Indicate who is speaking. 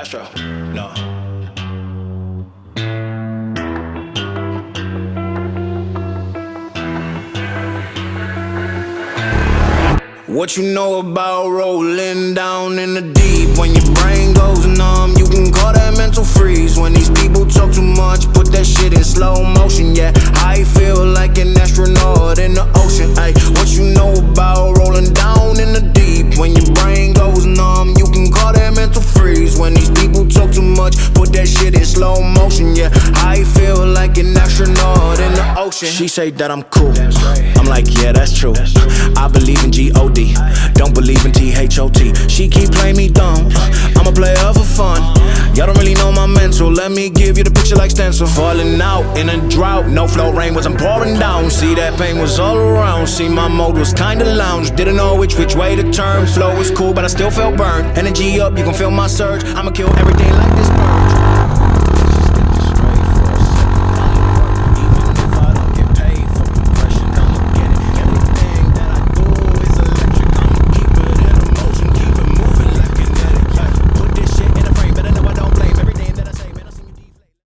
Speaker 1: Astro, no. What you know about rolling down in the deep? When your brain goes numb, you can call that mental freeze. When these people talk too much, put that shit in slow motion. Yeah, I feel like an astronaut in the ocean. Ay, what you know about rolling down in the deep? When your brain goes numb, you can call that mental freeze. When these people talk too much, put that shit in slow motion. Yeah, I feel like an astronaut in the ocean. She say that I'm cool, I'm like, yeah, that's true. I believe in G-O-D, don't believe in T-H-O-T. She keep playing me dumb, I'm a player for fun. Y'all don't really know my mental, let me give you the picture like stencil. Falling out in a drought, no flow, rain wasn't pouring down. See, that pain was all around, see, my mode was kinda lounge. Didn't know which way to turn, flow was cool but I still felt burned. Energy up, you can feel my surge, I'ma kill everything like this